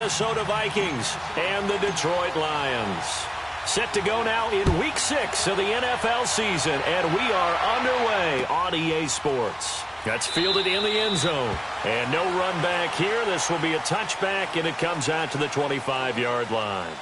Minnesota Vikings and the Detroit Lions. Set to go now in Week 6 of the NFL season, and we are underway on EA Sports. That's fielded in the end zone, and no run back here. This will be a touchback, and it comes out to the 25-yard line.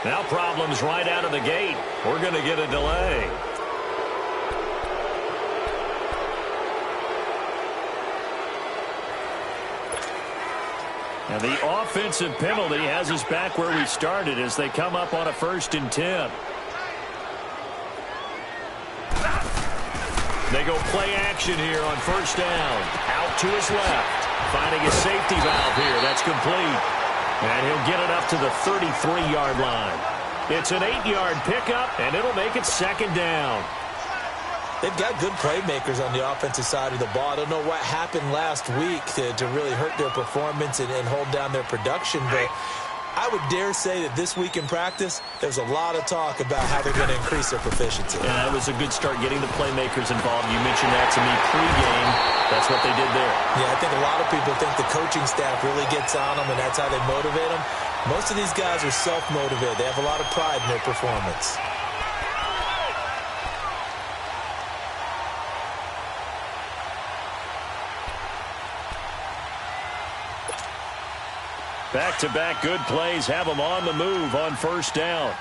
Now problems right out of the gate. We're going to get a delay. Now the offensive penalty has us back where we started as they come up on a 1st and 10. They go play action here on 1st down. Out to his left. Finding a safety valve here. That's complete. And he'll get it up to the 33-yard line. It's an 8-yard pickup, and it'll make it 2nd down. They've got good playmakers on the offensive side of the ball. I don't know what happened last week to really hurt their performance and hold down their production, but I would dare say that this week in practice, there's a lot of talk about how they're going to increase their proficiency. Yeah, that was a good start getting the playmakers involved. You mentioned that to me pregame. That's what they did there. Yeah, I think a lot of people think the coaching staff really gets on them, and that's how they motivate them. Most of these guys are self-motivated. They have a lot of pride in their performance. Back-to-back good plays have them on the move on 1st down.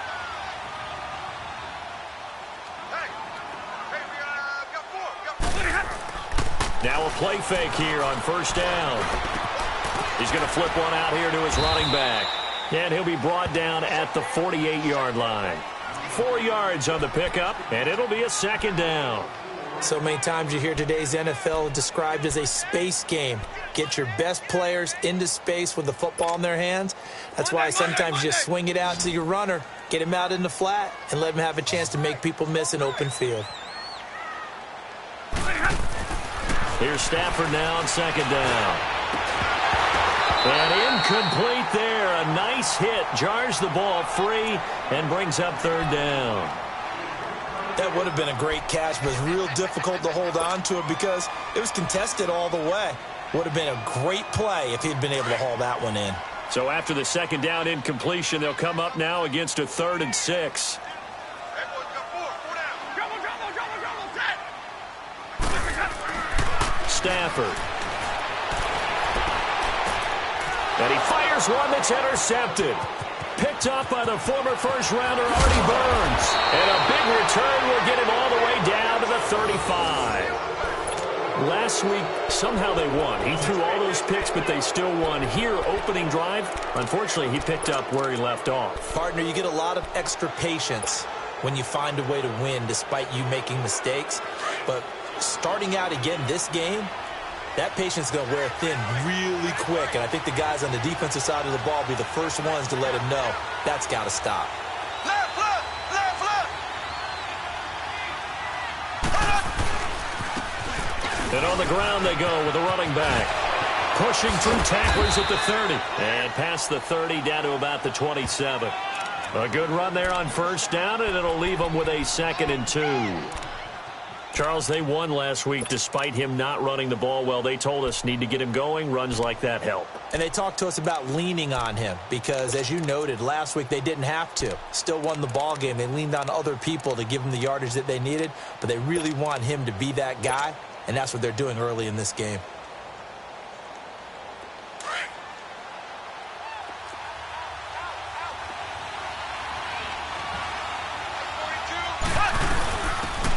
Now a play fake here on 1st down. He's going to flip one out here to his running back. And he'll be brought down at the 48-yard line. 4 yards on the pickup, and it'll be a 2nd down. So many times you hear today's NFL described as a space game. Get your best players into space with the football in their hands. That's why sometimes you just swing it out to your runner, get him out in the flat, and let him have a chance to make people miss an open field. Here's Stafford now on 2nd down. And incomplete there. A nice hit. Jars the ball free and brings up 3rd down. That would have been a great catch, but it's real difficult to hold on to it because it was contested all the way. Would have been a great play if he'd been able to haul that one in. So after the 2nd down incompletion, they'll come up now against a 3rd and 6. Stafford. And he fires one that's intercepted. picked up by the former first-rounder Artie Burns. And a big return will get him all the way down to the 35. Last week, somehow they won. He threw all those picks, but they still won. Here, opening drive, unfortunately, he picked up where he left off. Partner, you get a lot of extra patience when you find a way to win despite you making mistakes. But starting out again this game, that patience is going to wear thin really quick. And I think the guys on the defensive side of the ball will be the first ones to let him know that's got to stop. Left, left, left, left. And on the ground they go with the running back. Pushing through tacklers at the 30. And past the 30 down to about the 27. A good run there on first down, and it'll leave them with a 2nd and 2. Charles, they won last week despite him not running the ball well. They told us need to get him going. Runs like that help. And they talked to us about leaning on him because, as you noted, last week they didn't have to. Still won the ball game. They leaned on other people to give them the yardage that they needed, but they really want him to be that guy, and that's what they're doing early in this game.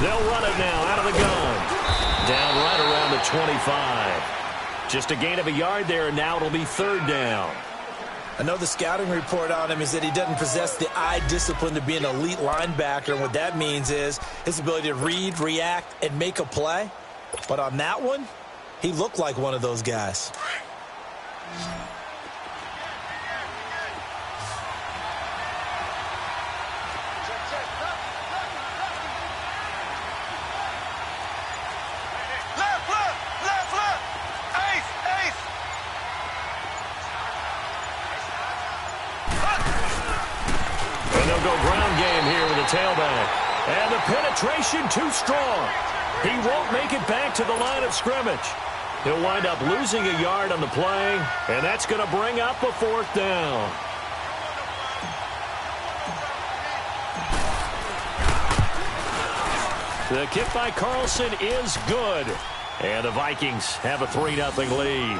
They'll run it now out of the gun. Down right around the 25. Just a gain of a yard there, and now it'll be 3rd down. I know the scouting report on him is that he doesn't possess the eye discipline to be an elite linebacker, and what that means is his ability to read, react, and make a play. But on that one, he looked like one of those guys. Tailback. And the penetration too strong. He won't make it back to the line of scrimmage. He'll wind up losing a yard on the play, and that's going to bring up a 4th down. The kick by Carlson is good. And the Vikings have a 3-0 lead.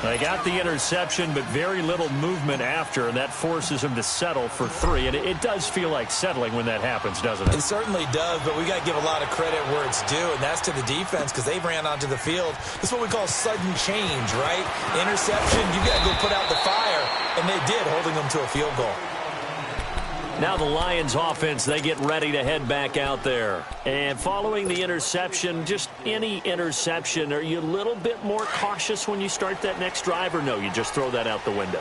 They got the interception, but very little movement after, and that forces him to settle for 3. And it does feel like settling when that happens, doesn't it? It certainly does, but we got to give a lot of credit where it's due, and that's to the defense because they ran onto the field. This is what we call sudden change, right? Interception, you got to go put out the fire, and they did, holding them to a field goal. Now the Lions offense, they get ready to head back out there. And following the interception, just any interception, are you a little bit more cautious when you start that next drive, or no, you just throw that out the window?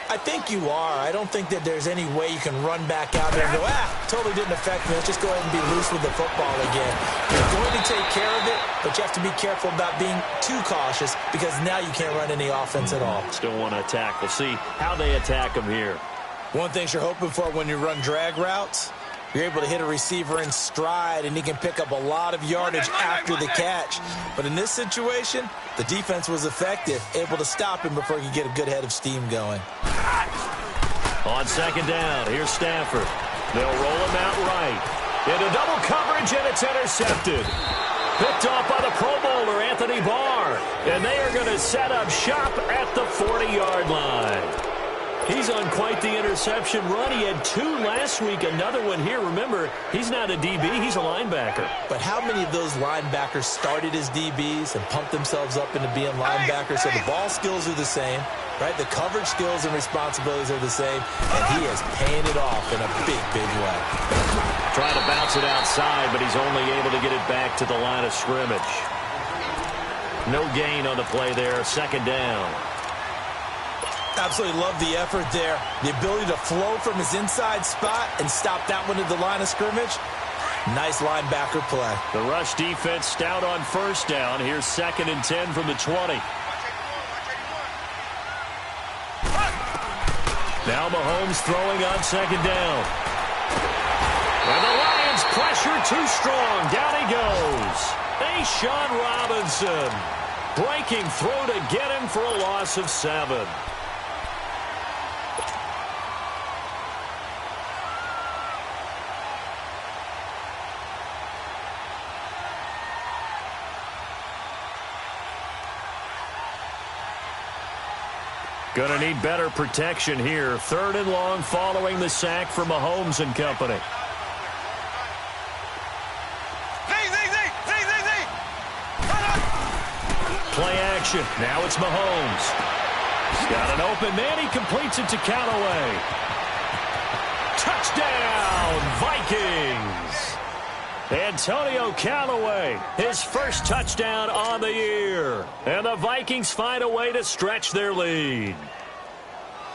I think you are. I don't think that there's any way you can run back out there and go, totally didn't affect me. Let's just go ahead and be loose with the football again. You're going to take care of it, but you have to be careful about being too cautious because now you can't run any offense at all. Still want to attack. We'll see how they attack them here. One thing you're hoping for when you run drag routes, you're able to hit a receiver in stride, and he can pick up a lot of yardage after the catch. But in this situation, the defense was effective, able to stop him before he could get a good head of steam going. On 2nd down, here's Stafford. They'll roll him out right. Into double coverage, and it's intercepted. Picked off by the Pro Bowler, Anthony Barr. And they are going to set up shop at the 40-yard line. He's on quite the interception run. He had 2 last week, another one here. Remember, he's not a DB, he's a linebacker. But how many of those linebackers started as DBs and pumped themselves up into being linebackers? So the ball skills are the same, right? The coverage skills and responsibilities are the same, and he is paying it off in a big, big way. Trying to bounce it outside, but he's only able to get it back to the line of scrimmage. No gain on the play there, 2nd down. Absolutely love the effort there. The ability to flow from his inside spot and stop that one at the line of scrimmage. Nice linebacker play. The rush defense stout on first down. Here's 2nd and 10 from the 20. Now Mahomes throwing on 2nd down. And the Lions pressure too strong. Down he goes. Sean Robinson breaking through to get him for a loss of 7. Going to need better protection here. 3rd and long following the sack for Mahomes and company. Play action. Now it's Mahomes. He's got an open man. He completes it to Callaway. Touchdown, Vikings. Antonio Callaway, his first touchdown on the year. And the Vikings find a way to stretch their lead.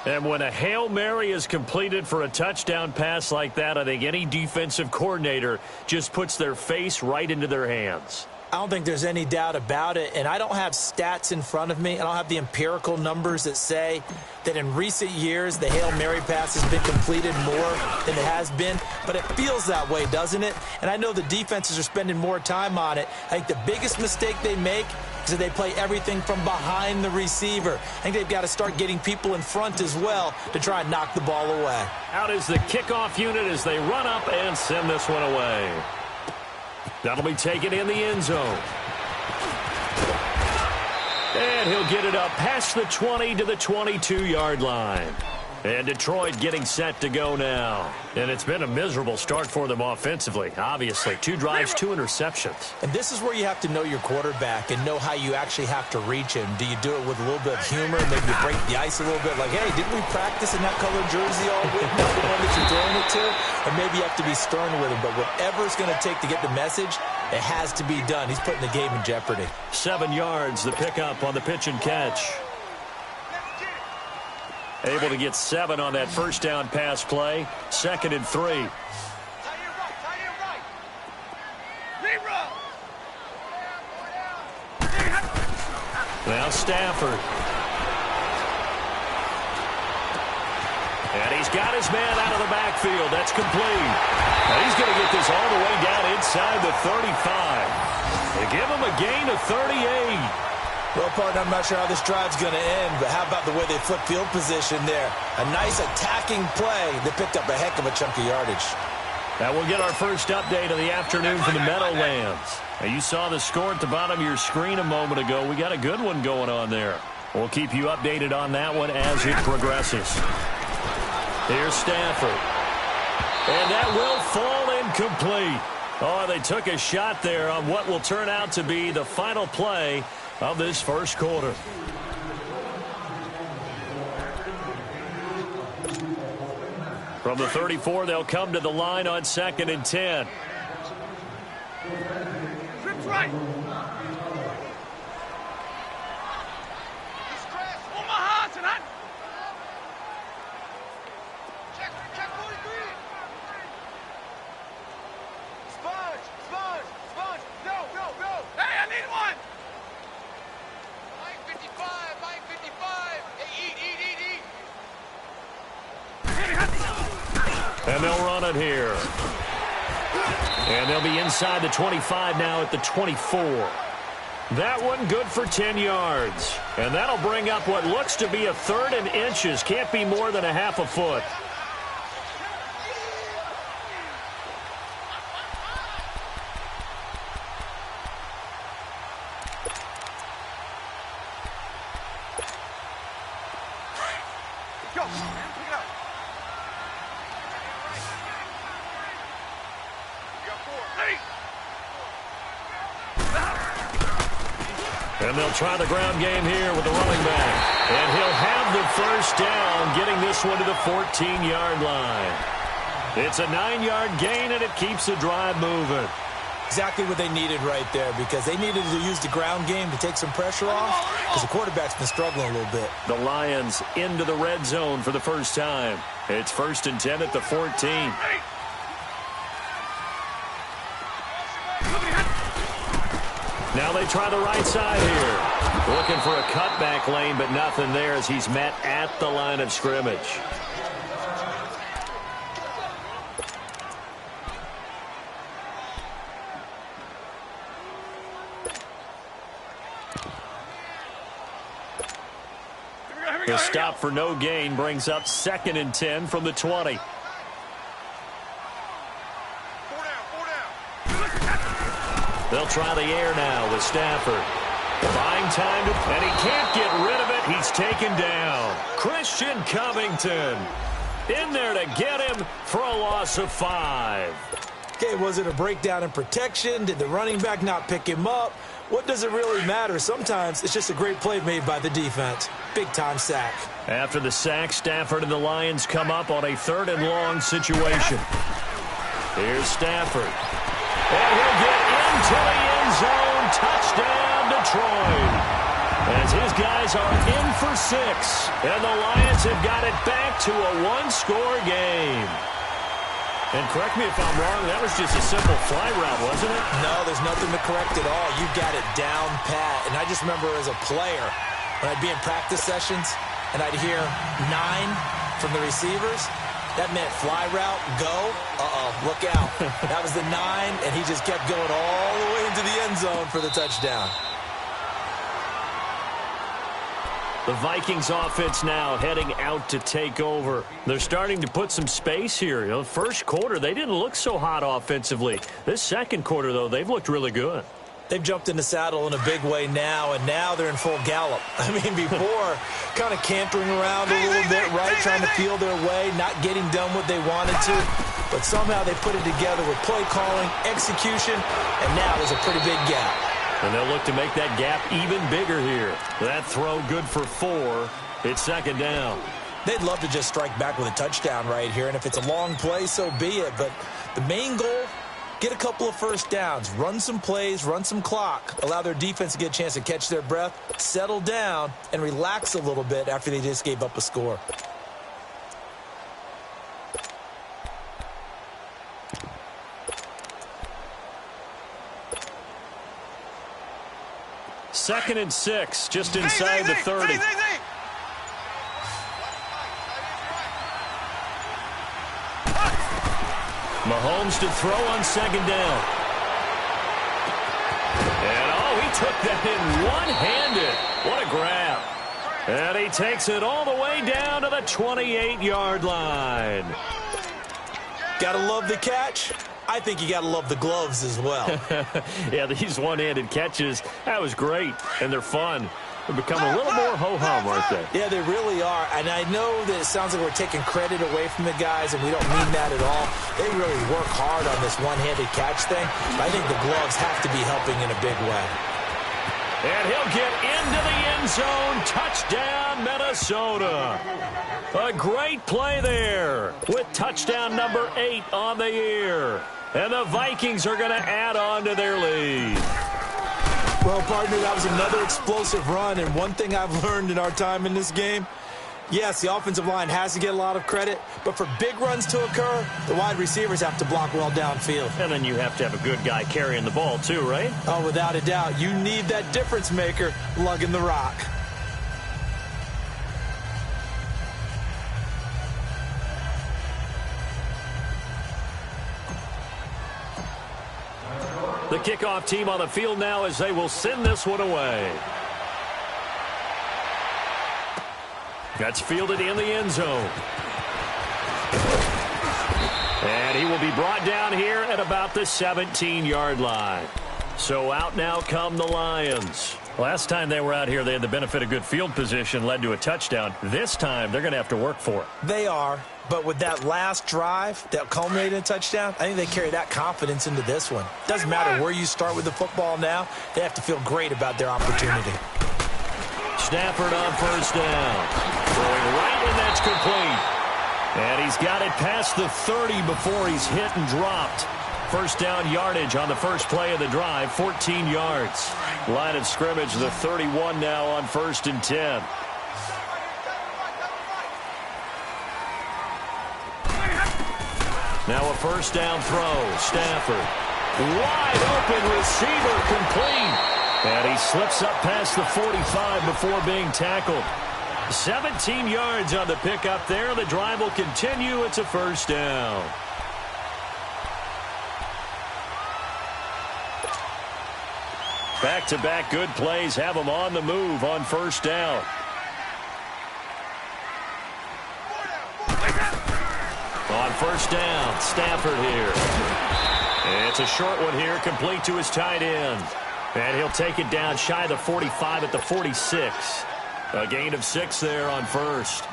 And when a Hail Mary is completed for a touchdown pass like that, I think any defensive coordinator just puts their face right into their hands. I don't think there's any doubt about it, and I don't have stats in front of me. I don't have the empirical numbers that say that in recent years the Hail Mary pass has been completed more than it has been, but it feels that way, doesn't it? And I know the defenses are spending more time on it. I think the biggest mistake they make is that they play everything from behind the receiver. I think they've got to start getting people in front as well to try and knock the ball away. Out is the kickoff unit as they run up and send this one away. That'll be taken in the end zone. And he'll get it up past the 20 to the 22-yard line. And Detroit getting set to go now. And it's been a miserable start for them offensively, obviously. 2 drives, 2 interceptions. And this is where you have to know your quarterback and know how you actually have to reach him. Do you do it with a little bit of humor? Maybe you break the ice a little bit. Like, hey, didn't we practice in that colored jersey all week? Not the one that you're throwing it to? Or maybe you have to be stern with him. But whatever it's going to take to get the message, it has to be done. He's putting the game in jeopardy. 7 yards, the pickup on the pitch and catch. Able to get 7 on that first down pass play. 2nd and 3. Now Stafford. And he's got his man out of the backfield. That's complete. Now he's going to get this all the way down inside the 35. They give him a gain of 38. Well, partner, I'm not sure how this drive's going to end, but how about the way they flip field position there? A nice attacking play. They picked up a heck of a chunk of yardage. Now we'll get our first update of the afternoon from the Meadowlands. Now you saw the score at the bottom of your screen a moment ago. We got a good one going on there. We'll keep you updated on that one as it progresses. Here's Stafford. And that will fall incomplete. Oh, they took a shot there on what will turn out to be the final play of this first quarter. From the 34, they'll come to the line on 2nd and 10. Trips right. Omaha tonight. Check 43. Sponge. Go. Hey, I need one. Line 55. Hey, eat. And they'll run it here. And they'll be inside the 25 now at the 24. That one good for 10 yards. And that'll bring up what looks to be a 3rd and inches. Can't be more than a half a foot. And they'll try the ground game here with the running back. And he'll have the first down, getting this one to the 14-yard line. It's a 9-yard gain, and it keeps the drive moving. Exactly what they needed right there, because they needed to use the ground game to take some pressure off, because the quarterback's been struggling a little bit. The Lions into the red zone for the first time. It's 1st and 10 at the 14. Now they try the right side here. Looking for a cutback lane, but nothing there as he's met at the line of scrimmage. The stop for no gain brings up 2nd and 10 from the 20. They'll try the air now with Stafford. Buying time, and he can't get rid of it. He's taken down. Christian Covington in there to get him for a loss of 5. Okay, was it a breakdown in protection? Did the running back not pick him up? What does it really matter? Sometimes it's just a great play made by the defense. Big-time sack. After the sack, Stafford and the Lions come up on a 3rd and long situation. Here's Stafford. And he'll get into the end zone. Touchdown, Detroit. As his guys are in for 6. And the Lions have got it back to a 1-score game. And correct me if I'm wrong, that was just a simple fly route, wasn't it? No, there's nothing to correct at all. You got it down pat. And I just remember as a player, when I'd be in practice sessions and I'd hear 9 from the receivers, that meant fly route, go, look out. That was the 9, and he just kept going all the way into the end zone for the touchdown. The Vikings offense now heading out to take over. They're starting to put some space here. The first quarter, they didn't look so hot offensively. This second quarter, though, they've looked really good. They've jumped in the saddle in a big way now, and now they're in full gallop. I mean, before, kind of cantering around a little bit, right, trying to feel their way, not getting done what they wanted to. But somehow they put it together with play calling, execution, and now there's a pretty big gap. And they'll look to make that gap even bigger here. That throw good for 4. It's 2nd down. They'd love to just strike back with a touchdown right here, and if it's a long play, so be it. But the main goal, get a couple of first downs, run some plays, run some clock, allow their defense to get a chance to catch their breath, settle down, and relax a little bit after they just gave up a score. Second and 6, just inside the 30. Mahomes to throw on 2nd down. And, he took that in one-handed. What a grab. And he takes it all the way down to the 28-yard line. Gotta love the catch. I think you gotta love the gloves as well. Yeah, these one-handed catches, that was great, and they're fun. They've become a little more ho-hum, aren't they? Yeah, they really are. And I know that it sounds like we're taking credit away from the guys, and we don't mean that at all. They really work hard on this one-handed catch thing. But I think the gloves have to be helping in a big way. And he'll get into the end zone. Touchdown, Minnesota. A great play there with touchdown number 8 on the year. And the Vikings are going to add on to their lead. Well, partner, that was another explosive run, and one thing I've learned in our time in this game, yes, the offensive line has to get a lot of credit, but for big runs to occur, the wide receivers have to block well downfield. And then you have to have a good guy carrying the ball too, right? Oh, without a doubt. You need that difference maker lugging the rock. The kickoff team on the field now as they will send this one away. That's fielded in the end zone. And he will be brought down here at about the 17-yard line. So out now come the Lions. Last time they were out here, they had the benefit of good field position, led to a touchdown. This time, they're going to have to work for it. They are, but with that last drive that culminated in a touchdown, I think they carry that confidence into this one. Doesn't matter where you start with the football now, they have to feel great about their opportunity. Stafford on 1st down. Throwing right, and that's complete. And he's got it past the 30 before he's hit and dropped. 1st down yardage on the first play of the drive, 14 yards. Line of scrimmage, the 31 now on 1st and 10. Now a 1st down throw. Stafford. Wide open receiver, complete. And he slips up past the 45 before being tackled. 17 yards on the pickup there. The drive will continue. It's a 1st down. Back-to-back good plays have them on the move on 1st down. On 1st down, Stafford here. It's a short one here, complete to his tight end. And he'll take it down shy of the 45 at the 46. A gain of 6 there on first.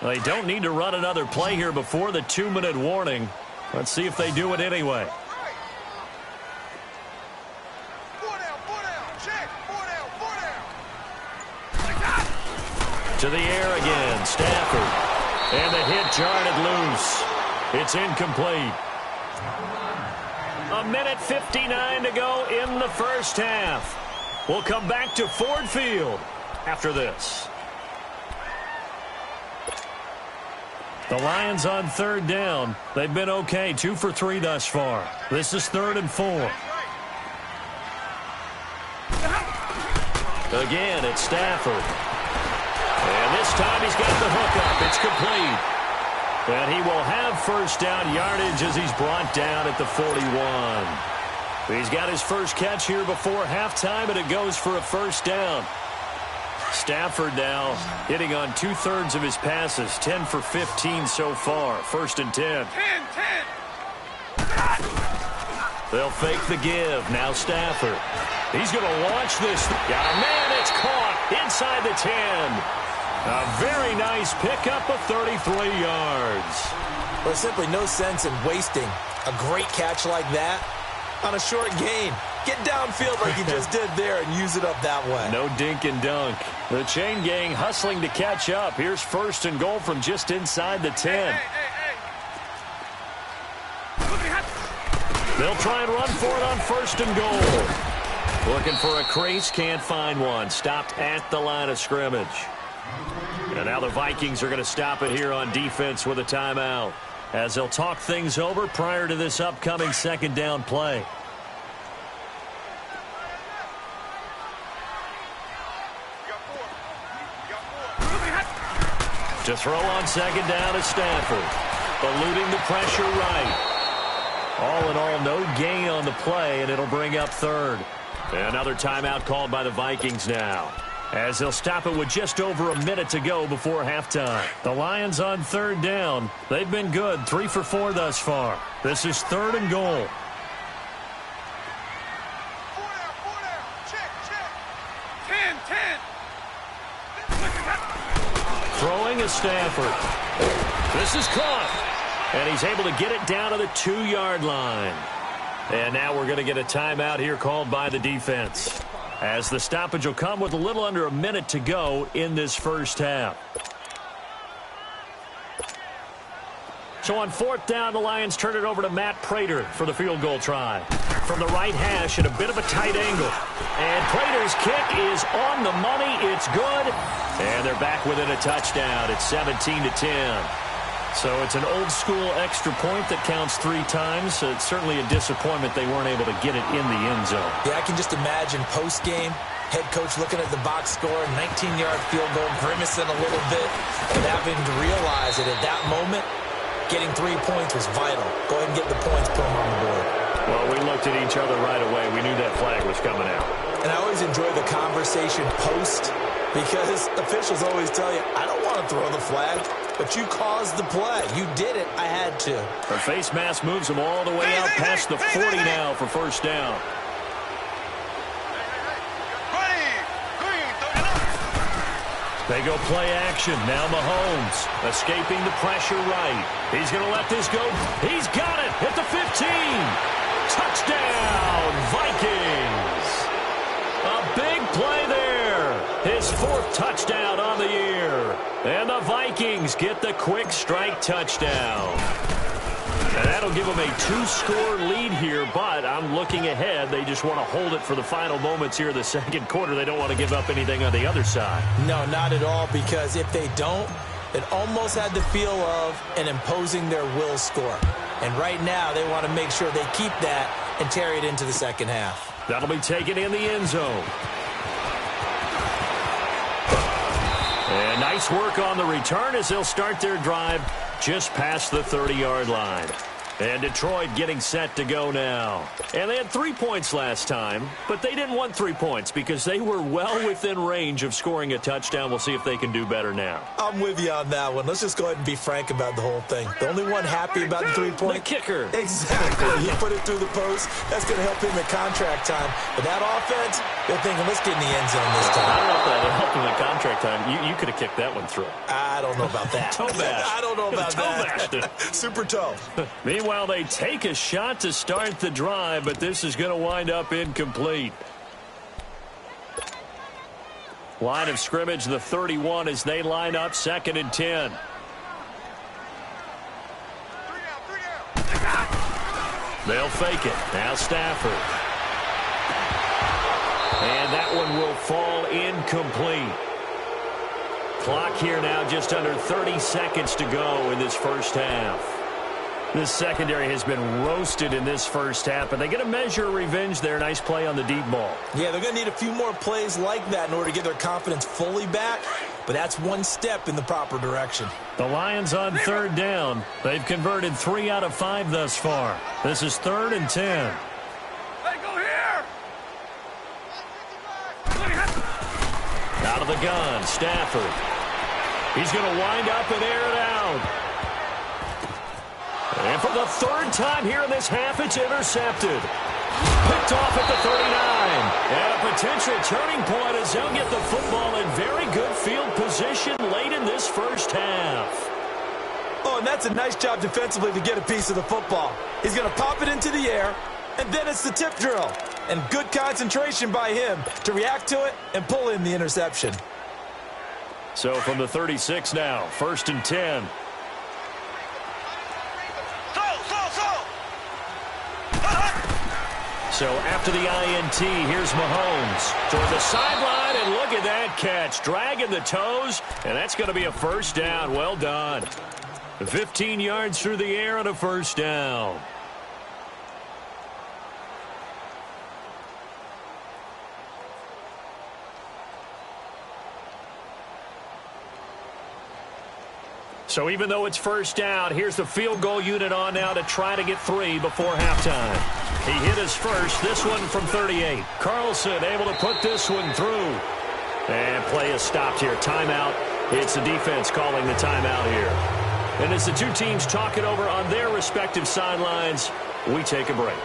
They don't need to run another play here before the 2-minute warning. Let's see if they do it anyway. To the air again, Stafford. And the hit jarred it loose. It's incomplete. 1:59 to go in the first half. We'll come back to Ford Field after this. The Lions on third down. They've been okay, 2 for 3 thus far. This is 3rd and 4. Again, it's Stafford. And this time he's got the hook up. It's complete. And he will have first down yardage as he's brought down at the 41. He's got his first catch here before halftime, and it goes for a first down. Stafford now hitting on 2/3 of his passes, 10 for 15 so far. 1st and 10. 10. They'll fake the give. Now Stafford. He's going to launch this. Got a man. It's caught inside the 10. A very nice pickup of 33 yards. There's simply no sense in wasting a great catch like that on a short gain. Get downfield like you just did there and use it up that way. No dink and dunk. The chain gang hustling to catch up. Here's 1st and goal from just inside the 10. They'll try and run for it on 1st and goal. Looking for a crease, can't find one. Stopped at the line of scrimmage. And now the Vikings are going to stop it here on defense with a timeout, as they'll talk things over prior to this upcoming 2nd down play. To throw on 2nd down is Stafford. Eluding the pressure right. All in all, no gain on the play, and it'll bring up 3rd. Another timeout called by the Vikings now, as they'll stop it with just over a minute to go before halftime. The Lions on 3rd down. They've been good, 3 for 4 thus far. This is 3rd and goal. Throwing is Stafford. This is caught. And he's able to get it down to the 2-yard line. And now we're going to get a timeout here called by the defense, as the stoppage will come with a little under a minute to go in this first half. So on 4th down, the Lions turn it over to Matt Prater for the field goal try. From the right hash at a bit of a tight angle. And Prater's kick is on the money. It's good. And they're back within a touchdown. It's 17-10. So it's an old-school extra point that counts 3 times. So it's certainly a disappointment they weren't able to get it in the end zone. Yeah, I can just imagine post-game, head coach looking at the box score, 19-yard field goal, grimacing a little bit, and having to realize that at that moment, getting 3 points was vital. Go ahead and get the points, put them on the board. Well, we looked at each other right away. We knew that flag was coming out. And I always enjoy the conversation post, because officials always tell you, I don't want to throw the flag, but you caused the play. You did it. I had to. Her face mask moves them all the way out past the 40 now for first down. They go play action. Now Mahomes escaping the pressure right. He's going to let this go. He's got it at the 15. Touchdown, Vikings. A big play there. His 4th touchdown on the year. And the Vikings get the quick strike touchdown. And that'll give them a 2-score lead here, but I'm looking ahead. They just want to hold it for the final moments here in the 2nd quarter. They don't want to give up anything on the other side. No, not at all, because if they don't, it almost had the feel of an imposing their will score. And right now, they want to make sure they keep that and carry it into the 2nd half. That'll be taken in the end zone. And nice work on the return as they'll start their drive just past the 30-yard line. And Detroit getting set to go now. And they had 3 points last time, but they didn't want 3 points because they were well within range of scoring a touchdown. We'll see if they can do better now. I'm with you on that one. Let's just go ahead and be frank about the whole thing. The only one happy about the 3-point? The kicker. Exactly. He put it through the post. That's going to help him in contract time. But that offense, they're thinking, let's get in the end zone this time. I don't know if that helped him in contract time. You could have kicked that one through. I don't know about that. Toe bash. I don't know about that. Super toe. Meanwhile, they take a shot to start the drive, but this is going to wind up incomplete. Line of scrimmage, the 31 as they line up 2nd and 10. They'll fake it. Now Stafford. And that one will fall incomplete. Clock here now just under 30 seconds to go in this first half. This secondary has been roasted in this first half, but they get a measure of revenge there. Nice play on the deep ball. Yeah, they're going to need a few more plays like that in order to get their confidence fully back, but that's one step in the proper direction. The Lions on 3rd down. They've converted 3 out of 5 thus far. This is 3rd and 10. Hey, go here! Out of the gun, Stafford. He's going to wind up and air it out. And for the 3rd time here in this half, it's intercepted. Picked off at the 39. And a potential turning point as they'll get the football in very good field position late in this first half. Oh, and that's a nice job defensively to get a piece of the football. He's going to pop it into the air, and then it's the tip drill. And good concentration by him to react to it and pull in the interception. So from the 36 now, 1st and 10. So after the INT, here's Mahomes toward the sideline, and look at that catch. Dragging the toes, and that's going to be a first down. Well done. 15 yards through the air and a first down. So even though it's first down, here's the field goal unit on now to try to get 3 before halftime. He hit his first, this one from 38. Carlson able to put this one through. And play is stopped here. Timeout. It's the defense calling the timeout here. And as the two teams talk it over on their respective sidelines, we take a break.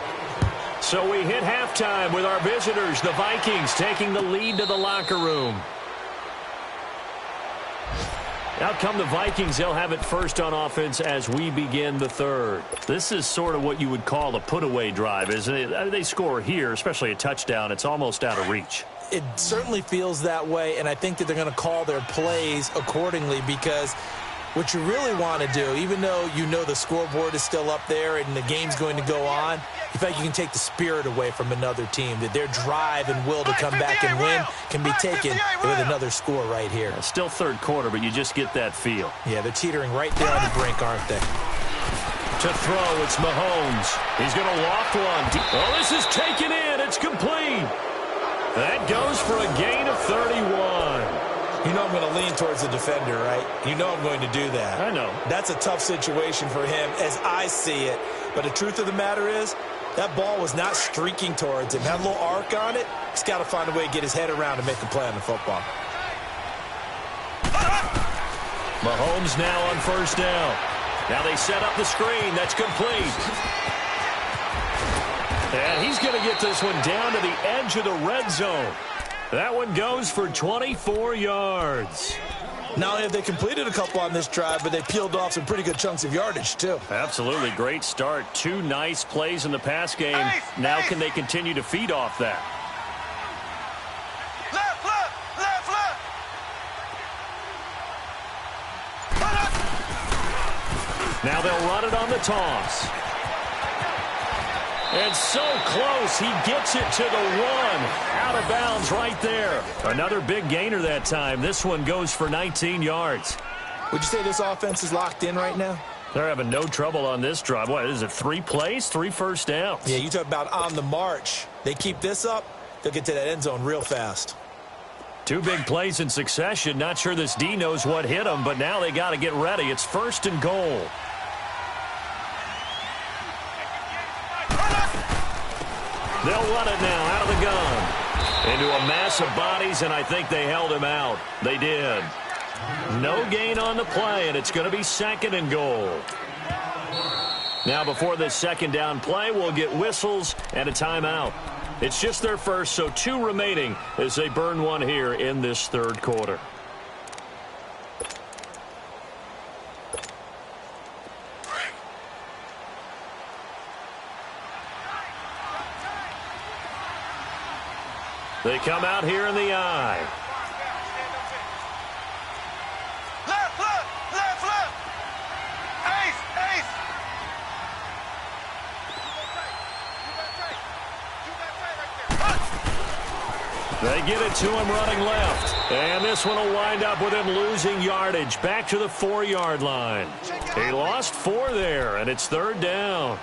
So we hit halftime with our visitors, the Vikings, taking the lead to the locker room. Out come the Vikings. They'll have it first on offense as we begin the 3rd. This is sort of what you would call a put-away drive, isn't it? They score here, especially a touchdown. It's almost out of reach. It certainly feels that way, and I think that they're going to call their plays accordingly because what you really want to do, even though you know the scoreboard is still up there and the game's going to go on, you feel like you can take the spirit away from another team, that their drive and will to come back and win can be taken with another score right here. It's still 3rd quarter, but you just get that feel. Yeah, they're teetering right there on the brink, aren't they? To throw, it's Mahomes. He's going to loft one. Oh, this is taken in. It's complete. That goes for a gain of 31. You know I'm going to lean towards the defender, right? You know I'm going to do that. I know. That's a tough situation for him as I see it. But the truth of the matter is, that ball was not streaking towards him. Had a little arc on it. He's got to find a way to get his head around and make a play on the football. Mahomes now on 1st down. Now they set up the screen. That's complete. And he's going to get this one down to the edge of the red zone. That one goes for 24 yards. Not only have they completed a couple on this drive, but they peeled off some pretty good chunks of yardage, too. Absolutely. Great start. 2 nice plays in the pass game. Now can they continue to feed off that? Left, left, left, left. Now they'll run it on the toss. And so close, he gets it to the 1. Out of bounds right there. Another big gainer that time. This one goes for 19 yards. Would you say this offense is locked in right now? They're having no trouble on this drive. What is it, 3 plays, 3 first downs? Yeah, you talk about on the march. They keep this up, they'll get to that end zone real fast. 2 big plays in succession. Not sure this D knows what hit them, but now they got to get ready. It's 1st and goal. They'll run it now out of the gun. Into a mass of bodies, and I think they held him out. They did. No gain on the play, and it's going to be 2nd and goal. Now, before this second down play, we'll get whistles and a timeout. It's just their first, so 2 remaining as they burn one here in this third quarter. They come out here in the eye. Left, left, left, left. Ace, ace. They get it to him running left. And this one will wind up with him losing yardage back to the 4-yard line. He lost 4 there, and it's 3rd down.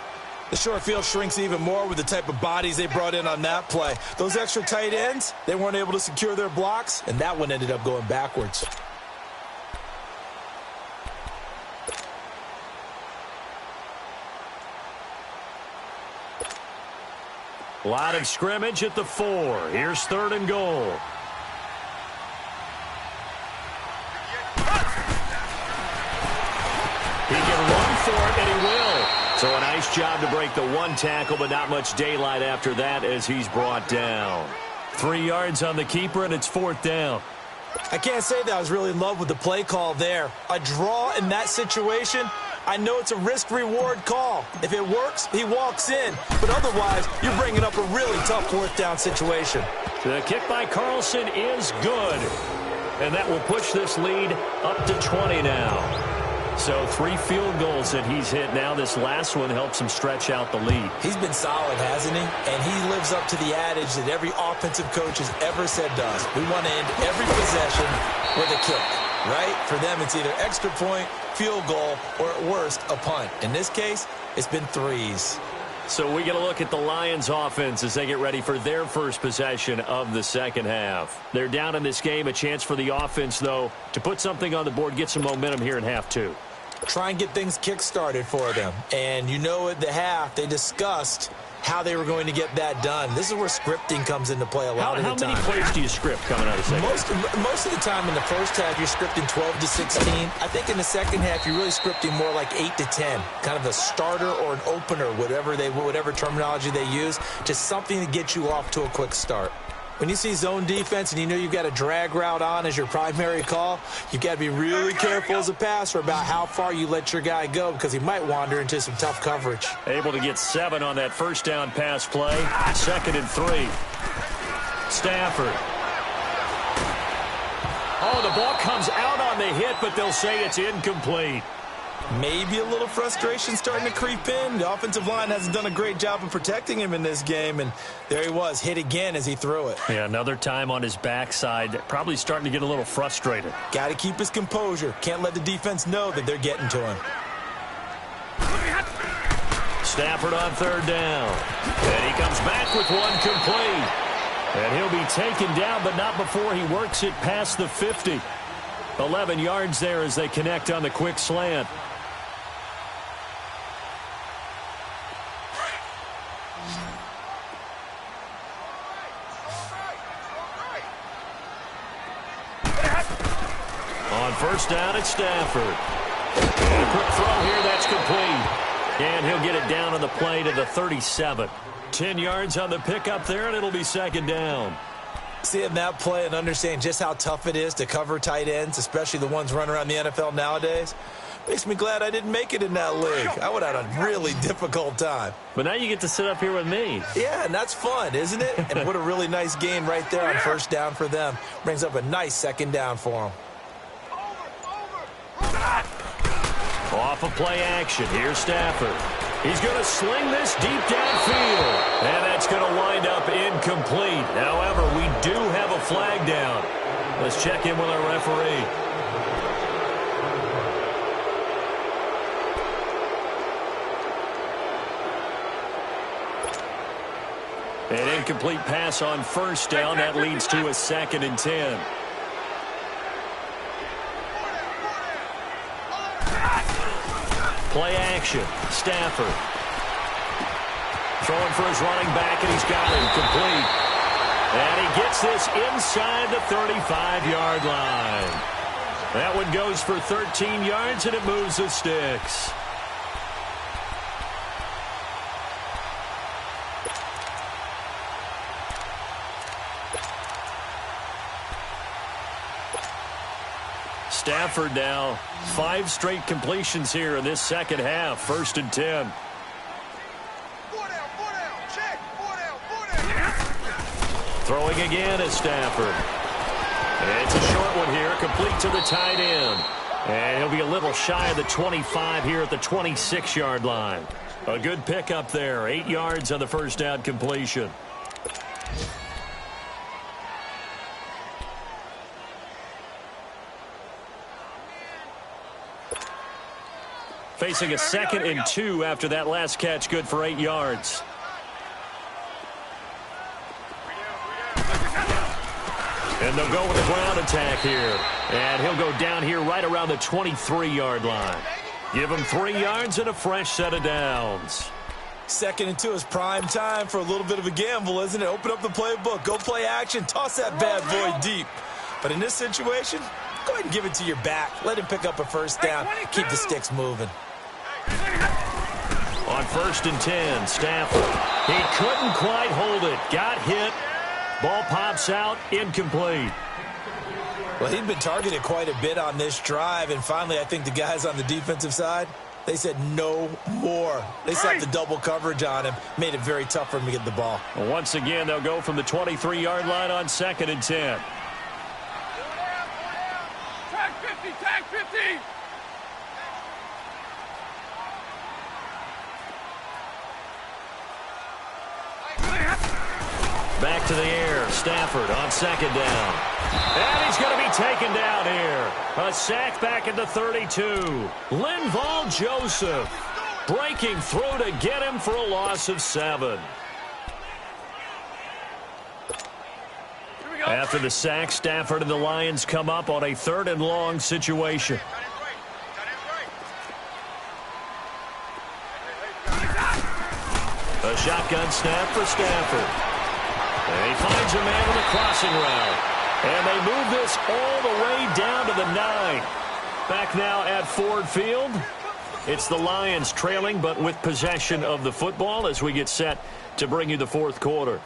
The short field shrinks even more with the type of bodies they brought in on that play. Those extra tight ends, they weren't able to secure their blocks, and that one ended up going backwards. Lot of scrimmage at the 4. Here's 3rd and goal. He can run for it, and he will. So a nice job to break the 1 tackle, but not much daylight after that as he's brought down. 3 yards on the keeper, and it's 4th down. I can't say that I was really in love with the play call there. A draw in that situation, I know it's a risk-reward call. If it works, he walks in. But otherwise, you're bringing up a really tough 4th down situation. The kick by Carlson is good. And that will push this lead up to 20 now. So 3 field goals that he's hit now. This last one helps him stretch out the lead. He's been solid, hasn't he? And he lives up to the adage that every offensive coach has ever said to us. We want to end every possession with a kick, right? For them, it's either extra point, field goal, or at worst, a punt. In this case, it's been 3s. So we get a look at the Lions offense as they get ready for their first possession of the second half. They're down in this game. A chance for the offense, though, to put something on the board, get some momentum here in half 2. Try and get things kick-started for them. And you know at the half, they discussed how they were going to get that done. This is where scripting comes into play a lot of the time. How many plays do you script coming out of the second half? Most of the time in the first half, you're scripting 12 to 16. I think in the second half, you're really scripting more like 8 to 10. Kind of a starter or an opener, whatever terminology they use, just something to get you off to a quick start. When you see zone defense and you know you've got a drag route on as your primary call, you've got to be really careful as a passer about how far you let your guy go because he might wander into some tough coverage. Able to get 7 on that first down pass play. 2nd and 3. Stafford. Oh, the ball comes out on the hit, but they'll say it's incomplete. Maybe a little frustration starting to creep in. The offensive line hasn't done a great job of protecting him in this game, and there he was, hit again as he threw it. Yeah, another time on his backside, probably starting to get a little frustrated. Got to keep his composure. Can't let the defense know that they're getting to him. Stafford on 3rd down. And he comes back with one complete. And he'll be taken down, but not before he works it past the 50. 11 yards there as they connect on the quick slant. On 1st down, it's Stafford. And a quick throw here, that's complete. And he'll get it down on the play to the 37. 10 yards on the pickup there, and it'll be 2nd down. Seeing that play and understanding just how tough it is to cover tight ends, especially the ones running around the NFL nowadays, makes me glad I didn't make it in that league. I would have had a really difficult time. But now you get to sit up here with me. Yeah, and that's fun, isn't it? And what a really nice gain right there on 1st down for them. Brings up a nice 2nd down for them. Off of play action, here's Stafford. He's going to sling this deep downfield. And that's going to wind up incomplete. However, we do have a flag down. Let's check in with our referee. An incomplete pass on 1st down. That leads to a 2nd and 10. Play action. Stafford. Throwing for his running back, and he's got him complete. And he gets this inside the 35-yard line. That one goes for 13 yards, and it moves the sticks. Stafford now 5 straight completions here in this second half. 1st and 10. Throwing again is Stafford. And it's a short one here, complete to the tight end. And he'll be a little shy of the 25 here at the 26-yard line. A good pickup there, 8 yards on the first down completion. Facing a 2nd and 2 after that last catch, good for 8 yards. And they'll go with a ground attack here. And he'll go down here right around the 23-yard line. Give him 3 yards and a fresh set of downs. 2nd and 2 is prime time for a little bit of a gamble, isn't it? Open up the playbook, go play action, toss that bad boy deep. But in this situation, go ahead and give it to your back. Let him pick up a first down, keep the sticks moving. On 1st and 10, Stafford. He couldn't quite hold it. Got hit. Ball pops out, incomplete. Well, he'd been targeted quite a bit on this drive, and finally I think the guys on the defensive side, they said no more. They slapped the double coverage on him, made it very tough for him to get the ball. Well, once again, they'll go from the 23-yard line on 2nd and 10. Tag 50, tag 50. Back to the air. Stafford on 2nd down. And he's going to be taken down here. A sack back at the 32. Linval Joseph breaking through to get him for a loss of 7. After the sack, Stafford and the Lions come up on a 3rd and long situation. A shotgun snap for Stafford. And he finds a man on the crossing route. And they move this all the way down to the 9. Back now at Ford Field. It's the Lions trailing, but with possession of the football as we get set to bring you the 4th quarter.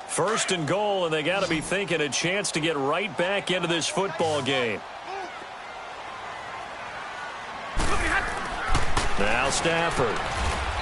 First and goal, and they got to be thinking a chance to get right back into this football game. Now Stafford.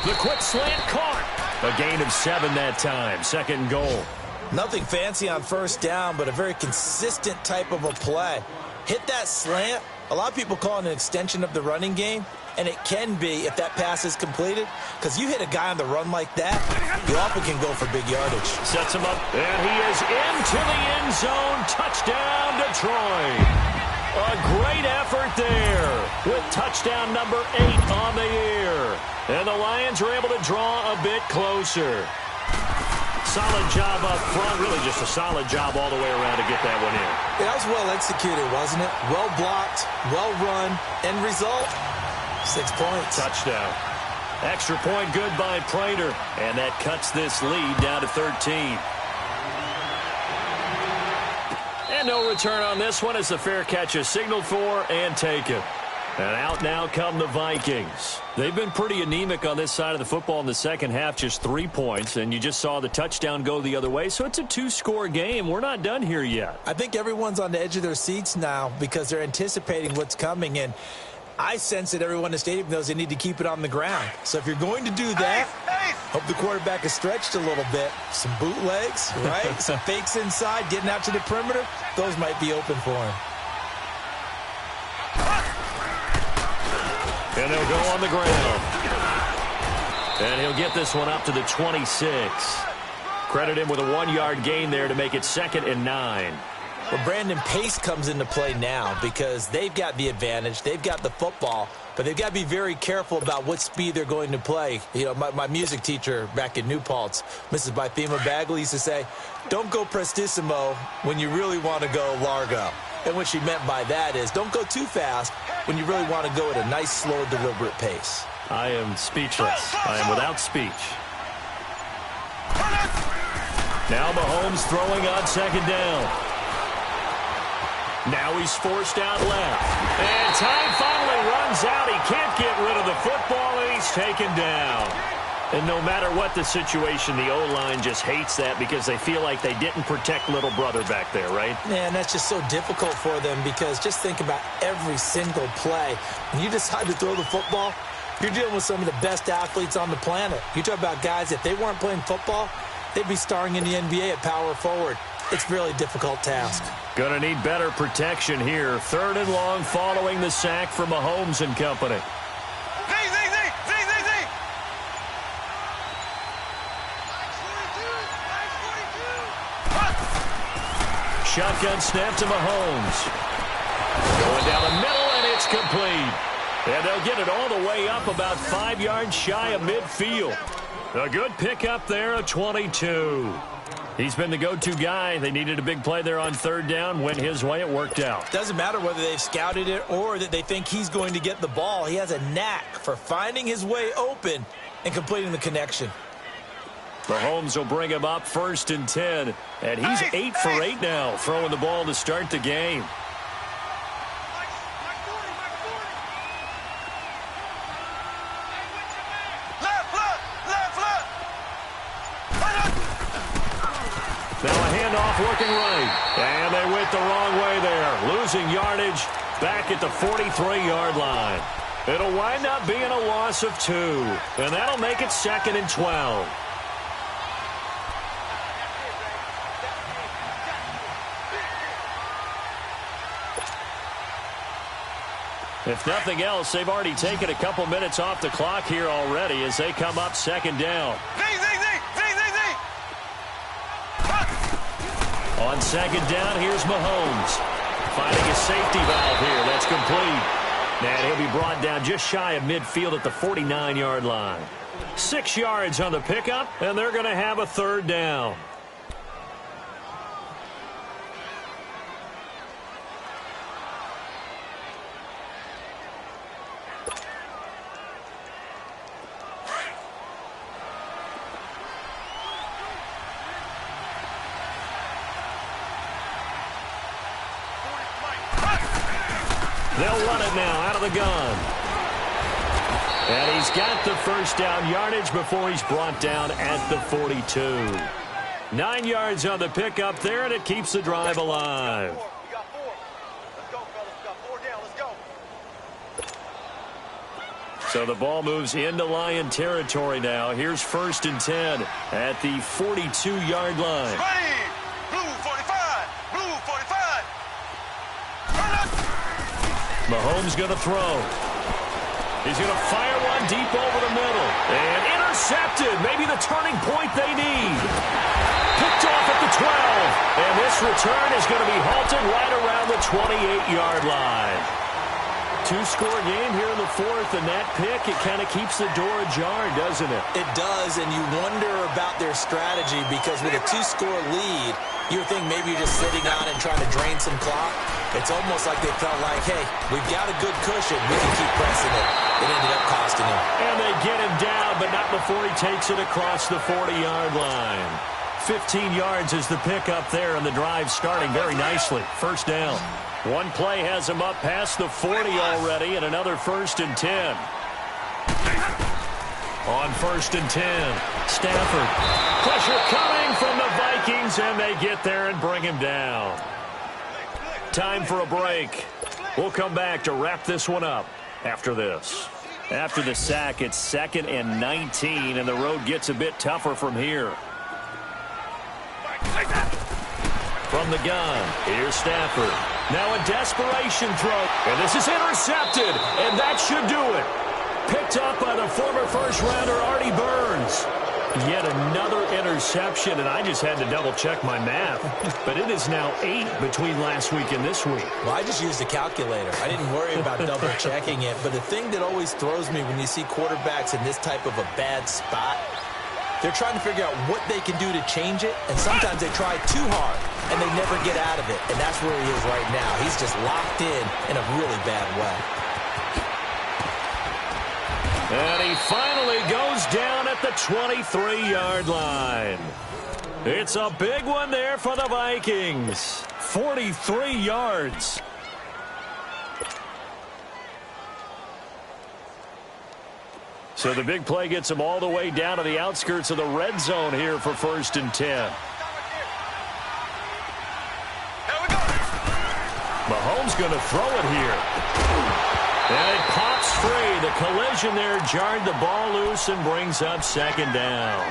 The quick slant caught. A gain of 7 that time. 2nd and goal. Nothing fancy on first down, but a very consistent type of a play. Hit that slant. A lot of people call it an extension of the running game, and it can be if that pass is completed, because you hit a guy on the run like that, you often can go for big yardage. Sets him up, and he is into the end zone. Touchdown, Detroit. A great effort there with touchdown number 8 on the year. And the Lions are able to draw a bit closer. Solid job up front, really just a solid job all the way around to get that one in. That was well executed, wasn't it? Well blocked, well run, end result, 6 points. Touchdown. Extra point good by Prater, and that cuts this lead down to 13. And no return on this one as the fair catch is signaled for and taken. And out now come the Vikings. They've been pretty anemic on this side of the football in the second half, just 3 points, and you just saw the touchdown go the other way, so it's a 2-score game. We're not done here yet. I think everyone's on the edge of their seats now because they're anticipating what's coming, and I sense that everyone in the stadium knows they need to keep it on the ground. So if you're going to do that, hope the quarterback is stretched a little bit. Some bootlegs, right? Some fakes inside, getting out to the perimeter. Those might be open for him. And they'll go on the ground. And he'll get this one up to the 26. Credit him with a 1-yard gain there to make it 2nd and 9. Well, Brandon, pace comes into play now because they've got the advantage. They've got the football, but they've got to be very careful about what speed they're going to play. You know, my music teacher back in New Paltz, Mrs. Bythema Bagley, used to say, don't go prestissimo when you really want to go largo. And what she meant by that is don't go too fast when you really want to go at a nice, slow, deliberate pace. I am speechless. I am without speech. Now Mahomes throwing on second down. Now he's forced out left. And time finally runs out. He can't get rid of the football, and he's taken down. And no matter what the situation, the O-line just hates that because they feel like they didn't protect little brother back there, right? Man, that's just so difficult for them because just think about every single play. When you decide to throw the football, you're dealing with some of the best athletes on the planet. You talk about guys, if they weren't playing football, they'd be starring in the NBA at power forward. It's a really difficult task. Going to need better protection here. 3rd and long following the sack from Mahomes and company. Shotgun snap to Mahomes. Going down the middle, and it's complete. And they'll get it all the way up about 5 yards shy of midfield. A good pickup there, a 22. He's been the go-to guy. They needed a big play there on 3rd down. Went his way. It worked out. Doesn't matter whether they've scouted it or that they think he's going to get the ball. He has a knack for finding his way open and completing the connection. Mahomes will bring him up 1st and 10. And he's 8 for 8 now, throwing the ball to start the game. Now a handoff looking right. And they went the wrong way there. Losing yardage back at the 43-yard line. It'll wind up being a loss of 2. And that'll make it 2nd and 12. If nothing else, they've already taken a couple minutes off the clock here already as they come up 2nd down. On 2nd down, here's Mahomes. Finding a safety valve here. That's complete. And he'll be brought down just shy of midfield at the 49-yard line. 6 yards on the pickup, and they're going to have a 3rd down. They'll run it now out of the gun. And he's got the 1st down yardage before he's brought down at the 42. 9 yards on the pickup there, and it keeps the drive alive. We got 4. Let's go, fellas. We got 4 down. Let's go. So the ball moves into Lion territory now. Here's 1st and 10 at the 42-yard line. Ready. Blue 45. Blue 45. Mahomes going to throw. He's going to fire one deep over the middle. And intercepted. Maybe the turning point they need. Picked off at the 12. And this return is going to be halted right around the 28-yard line. 2-score game here in the 4th, and that pick, it kind of keeps the door ajar, doesn't it? It does, and you wonder about their strategy because with a 2-score lead, you would think maybe you're just sitting on it and trying to drain some clock. It's almost like they felt like, hey, we've got a good cushion. We can keep pressing it. It ended up costing him. And they get him down, but not before he takes it across the 40-yard line. 15 yards is the pickup there, and the drive starting very nicely. 1st down. One play has him up past the 40 already, and another 1st and 10. On 1st and 10, Stafford. Pressure coming from the Vikings, and they get there and bring him down. Time for a break. We'll come back to wrap this one up after this. After the sack, it's 2nd and 19, and the road gets a bit tougher from here. From the gun, here's Stafford. Now a desperation throw, and this is intercepted, and that should do it. Picked up by the former first-rounder Artie Burns. Yet another interception, and I just had to double-check my math. But it is now 8 between last week and this week. Well, I just used a calculator. I didn't worry about double-checking it. But the thing that always throws me when you see quarterbacks in this type of a bad spot, they're trying to figure out what they can do to change it, and sometimes they try too hard, and they never get out of it. And that's where he is right now. He's just locked in a really bad way. And he finally goes down at the 23-yard line. It's a big one there for the Vikings. 43 yards. So the big play gets him all the way down to the outskirts of the red zone here for 1st and 10. Mahomes going to throw it here. And it pops free. The collision there jarred the ball loose and brings up 2nd down.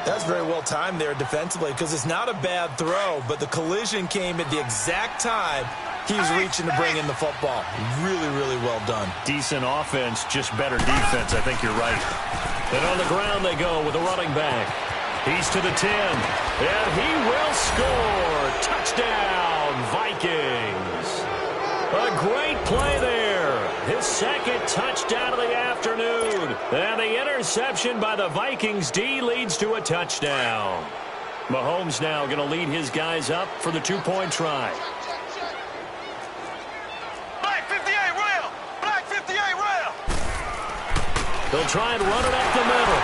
That's very well timed there defensively because it's not a bad throw, but the collision came at the exact time he was reaching to bring in the football. Really, really well done. Decent offense, just better defense. I think you're right. And on the ground they go with a running back. He's to the 10. And he will score. Touchdown, Vikings. A great play there. His 2nd touchdown of the afternoon. And the interception by the Vikings D leads to a touchdown. Mahomes now going to lead his guys up for the 2-point try. Black 58 rail! Black 58 rail! They'll try and run it up the middle.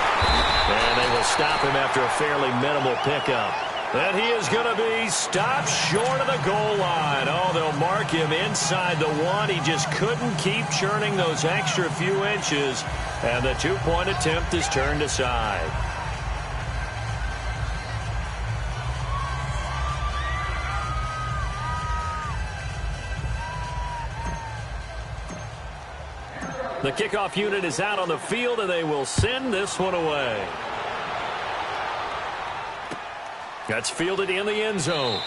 And they will stop him after a fairly minimal pickup. And he is going to be stopped short of the goal line. Oh, they'll mark him inside the 1. He just couldn't keep churning those extra few inches. And the 2-point attempt is turned aside. The kickoff unit is out on the field, and they will send this one away. That's fielded in the end zone.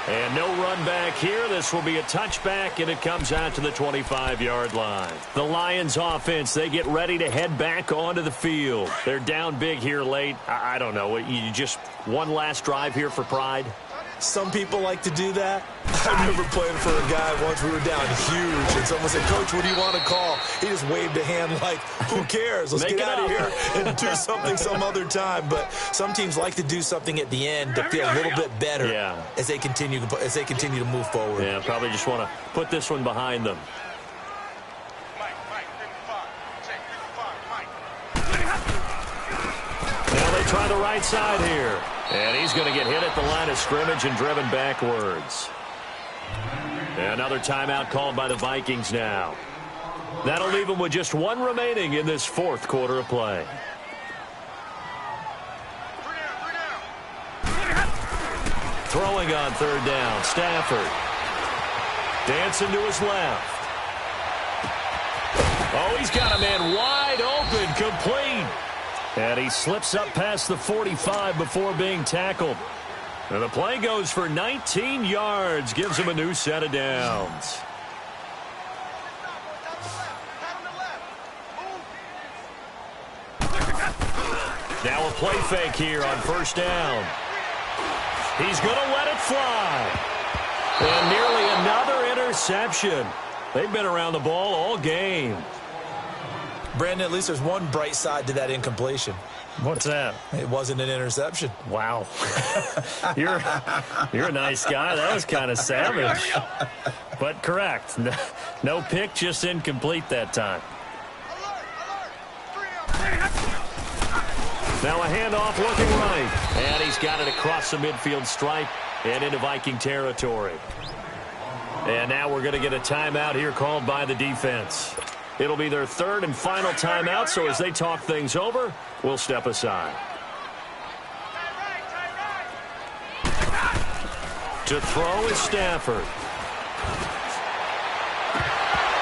And no run back here. This will be a touchback, and it comes out to the 25-yard line. The Lions offense, they get ready to head back onto the field. They're down big here late. I don't know. You just one last drive here for pride? Some people like to do that. I remember playing for a guy once. We were down huge, and someone said, "Coach, what do you want to call?" He just waved a hand like, who cares? Let's get out of here and do something some other time. But some teams like to do something at the end to feel a little bit better as they continue to move forward. Yeah, probably just want to put this one behind them. Now they try the right side here. And he's going to get hit at the line of scrimmage and driven backwards. Another timeout called by the Vikings now. That'll leave them with just 1 remaining in this 4th quarter of play. Throwing on 3rd down, Stafford. Dancing to his left. Oh, he's got a man wide open, complete. And he slips up past the 45 before being tackled. And the play goes for 19 yards, gives him a new set of downs. Now a play fake here on 1st down. He's going to let it fly. And nearly another interception. They've been around the ball all game. Brandon, at least there's one bright side to that incompletion. What's that? It wasn't an interception. Wow. You're a nice guy. That was kind of savage. But correct. No pick, just incomplete that time. Now a handoff looking right. And he's got it across the midfield stripe and into Viking territory. And now we're going to get a timeout here called by the defense. It'll be their 3rd and final timeout, so as they talk things over, we'll step aside. To throw is Stafford.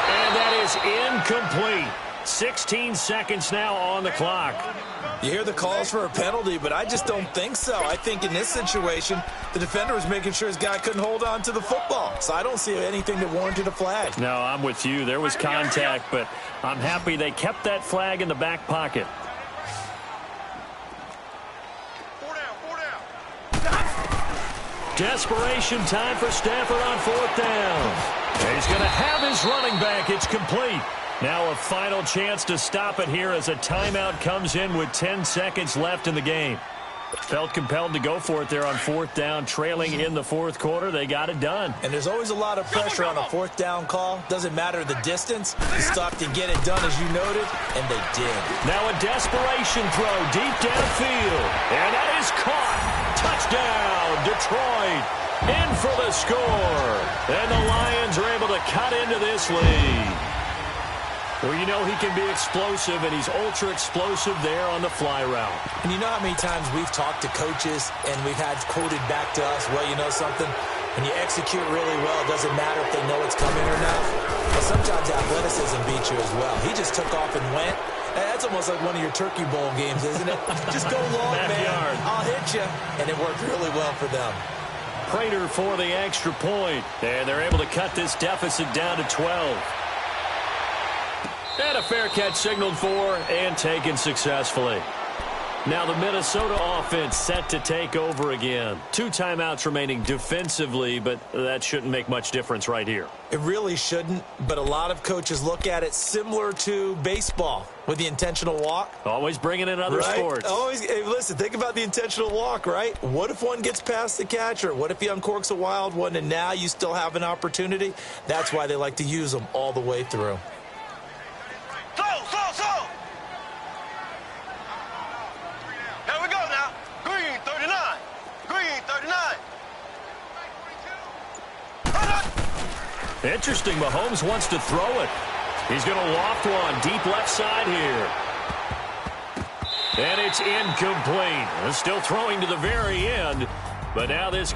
And that is incomplete. 16 seconds now on the clock. You hear the calls for a penalty, but I just don't think so. I think in this situation, the defender was making sure his guy couldn't hold on to the football. So I don't see anything that warranted a flag. No, I'm with you. There was contact, but I'm happy they kept that flag in the back pocket. Desperation time for Stafford on 4th down. And he's going to have his running back. It's complete. Now a final chance to stop it here as a timeout comes in with 10 seconds left in the game. Felt compelled to go for it there on 4th down, trailing in the 4th quarter. They got it done. And there's always a lot of pressure on a 4th down call. Doesn't matter the distance. You stop to get it done, as you noted, and they did. Now a desperation throw deep downfield. And that is caught. Touchdown, Detroit. In for the score. And the Lions are able to cut into this lead. Well, you know he can be explosive, and he's ultra-explosive there on the fly route. And you know how many times we've talked to coaches, and we've had quoted back to us, well, you know something? When you execute really well, it doesn't matter if they know it's coming or not. But sometimes athleticism beats you as well. He just took off and went. That's almost like one of your Turkey Bowl games, isn't it? Just go long, man. I'll hit you. And it worked really well for them. Prater for the extra point. And they're able to cut this deficit down to 12. And a fair catch signaled for and taken successfully. Now the Minnesota offense set to take over again. 2 timeouts remaining defensively, but that shouldn't make much difference right here. It really shouldn't, but a lot of coaches look at it similar to baseball with the intentional walk. Always bringing in other sports. Always. Hey, listen, think about the intentional walk, right? What if one gets past the catcher? What if he uncorks a wild one and now you still have an opportunity? That's why they like to use them all the way through. Slow. Here we go now. Green 39. Green 39. Interesting. Mahomes wants to throw it. He's going to loft one deep left side here. And it's incomplete. Still throwing to the very end. But now this